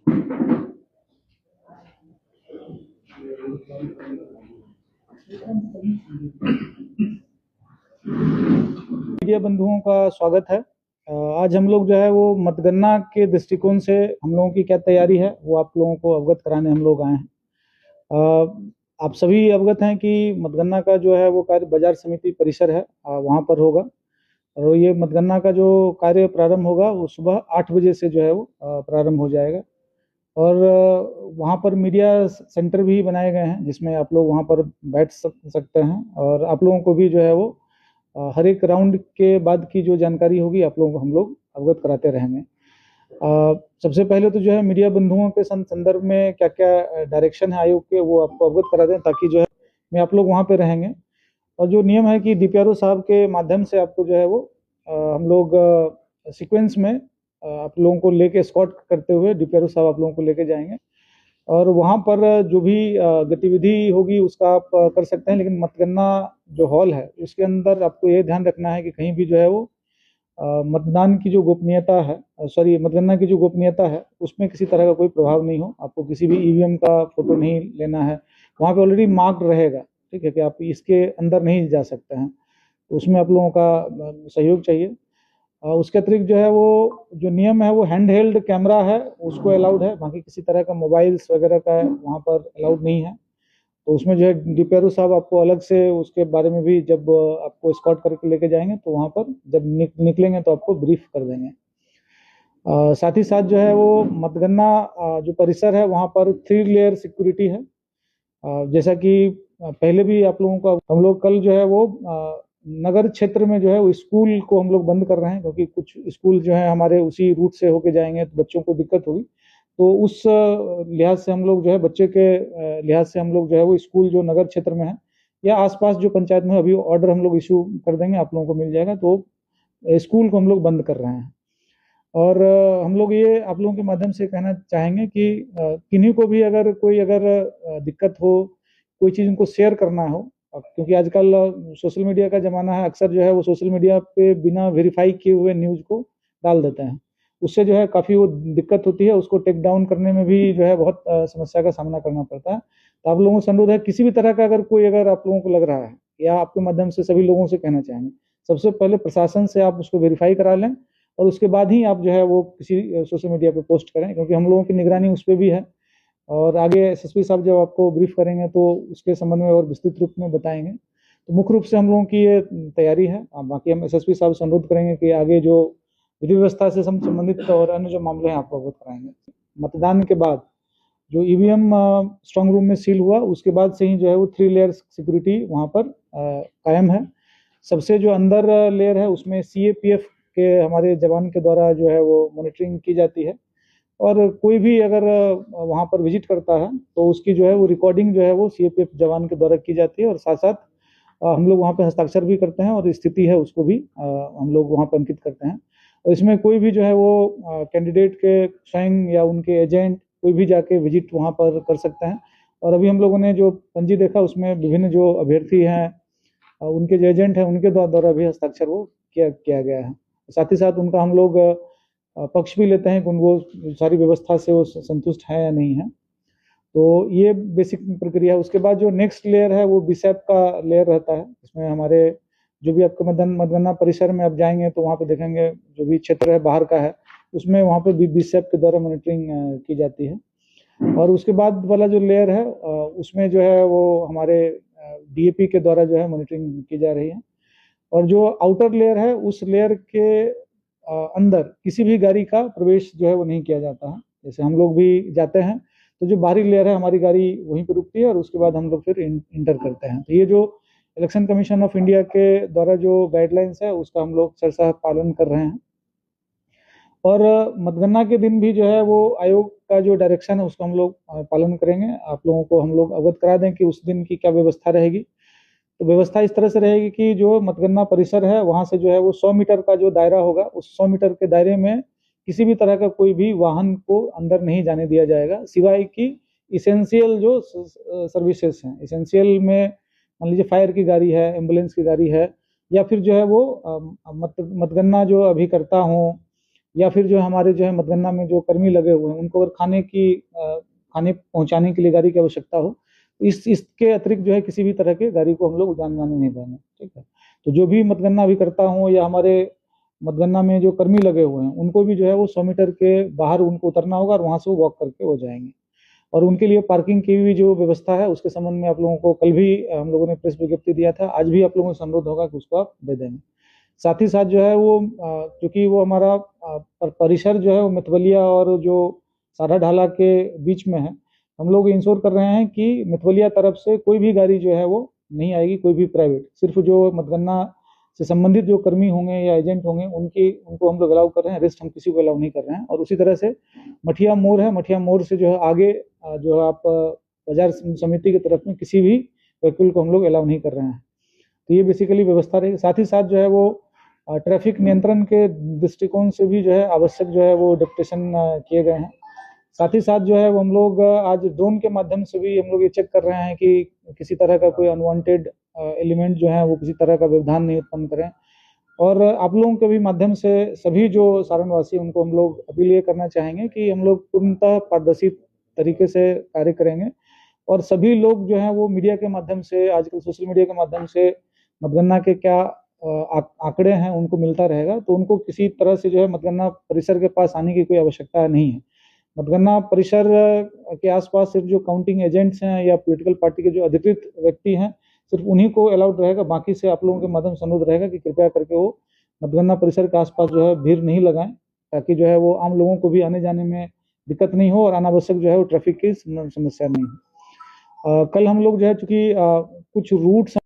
Media बंधुओं का स्वागत है। आज हम लोग जो है वो मतगणना के दृष्टिकोण से हम लोगों की क्या तैयारी है वो आप लोगों को अवगत कराने हम लोग आए हैं। आप सभी अवगत हैं कि मतगणना का जो है वो कार्य बाजार समिति परिसर है, वहाँ पर होगा। और ये मतगणना का जो कार्य प्रारंभ होगा वो सुबह 8 बजे से जो है वो प्रारंभ हो जाएगा। और वहाँ पर मीडिया सेंटर भी बनाए गए हैं जिसमें आप लोग वहाँ पर बैठ सकते हैं और आप लोगों को भी जो है वो हर एक राउंड के बाद की जो जानकारी होगी आप लोगों को हम लोग अवगत कराते रहेंगे। सबसे पहले तो जो है मीडिया बंधुओं के संदर्भ में क्या क्या डायरेक्शन है आयोग के वो आपको अवगत करा दें, ताकि जो है मैं आप लोग वहाँ पे रहेंगे। और जो नियम है कि डीपीआरओ साहब के माध्यम से आपको जो है वो हम लोग सीक्वेंस में आप लोगों को लेके स्कॉट करते हुए डीपीआरओ साहब आप लोगों को लेके जाएंगे और वहाँ पर जो भी गतिविधि होगी उसका आप कर सकते हैं। लेकिन मतगणना जो हॉल है उसके अंदर आपको ये ध्यान रखना है कि कहीं भी जो है वो मतदान की जो गोपनीयता है, मतगणना की जो गोपनीयता है उसमें किसी तरह का कोई प्रभाव नहीं हो। आपको किसी भी ईवीएम का फोटो नहीं लेना है, वहाँ पे ऑलरेडी मार्क्ड रहेगा, ठीक है, कि आप इसके अंदर नहीं जा सकते हैं। तो उसमें आप लोगों का सहयोग चाहिए। उसके अतिरिक्त जो है वो जो नियम है वो हैंड हेल्ड कैमरा है उसको अलाउड है, बाकी किसी तरह का मोबाइल्स वगैरह का वहाँ पर अलाउड नहीं है। तो उसमें जो है डीपीआरओ साहब आपको अलग से उसके बारे में भी जब आपको स्कॉट करके लेके जाएंगे तो वहाँ पर जब निकलेंगे तो आपको ब्रीफ कर देंगे। साथ ही साथ जो है वो मतगणना जो परिसर है वहाँ पर 3 लेयर सिक्योरिटी है। जैसा कि पहले भी आप लोगों को हम लोग कल जो है वो नगर क्षेत्र में जो है वो स्कूल को हम लोग बंद कर रहे हैं, क्योंकि कुछ स्कूल जो है हमारे उसी रूट से होके जाएंगे तो बच्चों को दिक्कत होगी। तो उस लिहाज से हम लोग जो है बच्चे के लिहाज से हम लोग जो है वो स्कूल जो नगर क्षेत्र में है या आसपास जो पंचायत में अभी ऑर्डर हम लोग इशू कर देंगे, आप लोगों को मिल जाएगा। तो स्कूल को हम लोग बंद कर रहे हैं। और हम लोग ये आप लोगों के माध्यम से कहना चाहेंगे कि किन्हीं को भी अगर दिक्कत हो, कोई चीज़ उनको शेयर करना हो, क्योंकि आजकल सोशल मीडिया का ज़माना है, अक्सर जो है वो सोशल मीडिया पे बिना वेरीफाई किए हुए न्यूज़ को डाल देते हैं। उससे जो है काफ़ी वो दिक्कत होती है, उसको टेक डाउन करने में भी जो है बहुत समस्या का सामना करना पड़ता है। तो आप लोगों से अनुरोध है, किसी भी तरह का अगर आप लोगों को लग रहा है या आपके माध्यम से सभी लोगों से कहना चाहेंगे, सबसे पहले प्रशासन से आप उसको वेरीफाई करा लें और उसके बाद ही आप जो है वो किसी सोशल मीडिया पे पोस्ट करें, क्योंकि हम लोगों की निगरानी उस पर भी है। और आगे एसएसपी साहब जब आपको ब्रीफ करेंगे तो उसके संबंध में और विस्तृत रूप में बताएंगे। तो मुख्य रूप से हम लोगों की ये तैयारी है। बाकी हम एसएसपी साहब से अनुरोध करेंगे कि आगे जो विधि व्यवस्था से संबंधित और अन्य जो मामले हैं आपको अवगत कराएंगे। मतदान के बाद जो ईवीएम स्ट्रांग रूम में सील हुआ उसके बाद से ही जो है वो 3 लेयर सिक्योरिटी वहाँ पर कायम है। सबसे जो अंदर लेयर है उसमें सीएपीएफ के हमारे जवान के द्वारा जो है वो मॉनिटरिंग की जाती है। और कोई भी अगर वहाँ पर विजिट करता है तो उसकी जो है वो रिकॉर्डिंग जो है वो सीएपीएफ जवान के द्वारा की जाती है। और साथ साथ हम लोग वहाँ पे हस्ताक्षर भी करते हैं और स्थिति है उसको भी हम लोग वहाँ पर अंकित करते हैं। और इसमें कोई भी जो है वो कैंडिडेट के स्वयं या उनके एजेंट कोई भी जाके विजिट वहाँ पर कर सकते हैं। और अभी हम लोगों ने जो पंजी देखा उसमें विभिन्न जो अभ्यर्थी हैं उनके जो एजेंट हैं उनके द्वारा भी हस्ताक्षर वो किया गया है। साथ ही साथ उनका हम लोग पक्ष भी लेते हैं कि उनको सारी व्यवस्था से वो संतुष्ट है या नहीं है। तो ये बेसिक प्रक्रिया है। उसके बाद जो नेक्स्ट लेयर है वो बीसैप का लेयर रहता है। इसमें हमारे जो भी आपको मतगणना परिसर में आप जाएंगे तो वहाँ पे देखेंगे जो भी क्षेत्र है बाहर का है उसमें वहाँ पे बीसैप के द्वारा मॉनिटरिंग की जाती है। और उसके बाद वाला जो लेयर है उसमें जो है वो हमारे डीएपी के द्वारा जो है मॉनिटरिंग की जा रही है। और जो आउटर लेयर है उस लेयर के अंदर किसी भी गाड़ी का प्रवेश जो है वो नहीं किया जाता है। जैसे हम लोग भी जाते हैं तो जो बाहरी लेयर है हमारी गाड़ी वहीं पर रुकती है और उसके बाद हम लोग फिर इंटर करते हैं। तो ये जो इलेक्शन कमीशन ऑफ इंडिया के द्वारा जो गाइडलाइंस है उसका हम लोग सरसह पालन कर रहे हैं। और मतगणना के दिन भी जो है वो आयोग का जो डायरेक्शन है उसका हम लोग पालन करेंगे। आप लोगों को हम लोग अवगत करा दें कि उस दिन की क्या व्यवस्था रहेगी। तो व्यवस्था इस तरह से रहेगी कि जो मतगणना परिसर है वहां से जो है वो 100 मीटर का जो दायरा होगा उस 100 मीटर के दायरे में किसी भी तरह का कोई भी वाहन को अंदर नहीं जाने दिया जाएगा, सिवाय कि इसेंशियल जो सर्विसेज हैं, इसेंशियल में मान लीजिए फायर की गाड़ी है, एम्बुलेंस की गाड़ी है, या फिर जो है वो मतगणना जो अभिकर्ता हों या फिर जो हमारे जो है मतगणना में जो कर्मी लगे हुए हैं उनको अगर खाने पहुंचाने के लिए गाड़ी की आवश्यकता हो, इसके अतिरिक्त जो है किसी भी तरह के गाड़ी को हम लोग जाने नहीं देंगे। ठीक है, तो जो भी मतगणना अभी करता हूँ या हमारे मतगणना में जो कर्मी लगे हुए हैं उनको भी जो है वो 100 मीटर के बाहर उनको उतरना होगा और वहां से वो वॉक करके वो जाएंगे। और उनके लिए पार्किंग की भी जो व्यवस्था है उसके संबंध में आप लोगों को कल भी हम लोगों ने प्रेस विज्ञप्ति दिया था, आज भी आप लोगों से अनुरोध होगा कि उसको आप दे देंगे। साथ ही साथ जो है वो क्योंकि वो हमारा परिसर जो है वो मितवलिया और जो सारा ढाला के बीच में है, हम लोग इंश्योर कर रहे हैं कि मितवलिया तरफ से कोई भी गाड़ी जो है वो नहीं आएगी, कोई भी प्राइवेट। सिर्फ जो मतगणना से संबंधित जो कर्मी होंगे या एजेंट होंगे उनको हम लोग अलाउ कर रहे हैं, रेस्ट हम किसी को अलाउ नहीं कर रहे हैं। और उसी तरह से मठिया मोड़ है, मठिया मोड़ से जो है आगे जो है आप बाजार समिति की तरफ में किसी भी व्हीकल को हम लोग अलाउ नहीं कर रहे हैं। तो ये बेसिकली व्यवस्था रहेगी। साथ ही साथ जो है वो ट्रैफिक नियंत्रण के दृष्टिकोण से भी जो है आवश्यक जो है वो डिप्टेशन किए गए हैं। साथ ही साथ जो है वो हम लोग आज ड्रोन के माध्यम से भी हम लोग ये चेक कर रहे हैं कि किसी तरह का कोई अनवांटेड एलिमेंट जो है वो किसी तरह का व्यवधान नहीं उत्पन्न करें। और आप लोगों के भी माध्यम से सभी जो सारण वासी उनको हम लोग अपील ये करना चाहेंगे कि हम लोग पूर्णतः पारदर्शी तरीके से कार्य करेंगे और सभी लोग जो है वो मीडिया के माध्यम से, आजकल सोशल मीडिया के माध्यम से मतगणना के क्या आंकड़े हैं उनको मिलता रहेगा, तो उनको किसी तरह से जो है मतगणना परिसर के पास आने की कोई आवश्यकता नहीं है। मतगणना परिसर के आसपास सिर्फ जो काउंटिंग एजेंट्स हैं या पॉलिटिकल पार्टी के जो अधिकृत व्यक्ति हैं सिर्फ उन्हीं को अलाउड रहेगा। बाकी से आप लोगों के माध्यम से अनुरोध रहेगा कि कृपया करके वो मतगणना परिसर के आसपास जो है भीड़ नहीं लगाएं, ताकि जो है वो आम लोगों को भी आने जाने में दिक्कत नहीं हो और अनावश्यक जो है वो ट्रैफिक की समस्या नहीं हो। कल हम लोग जो है चूंकि कुछ रूट्स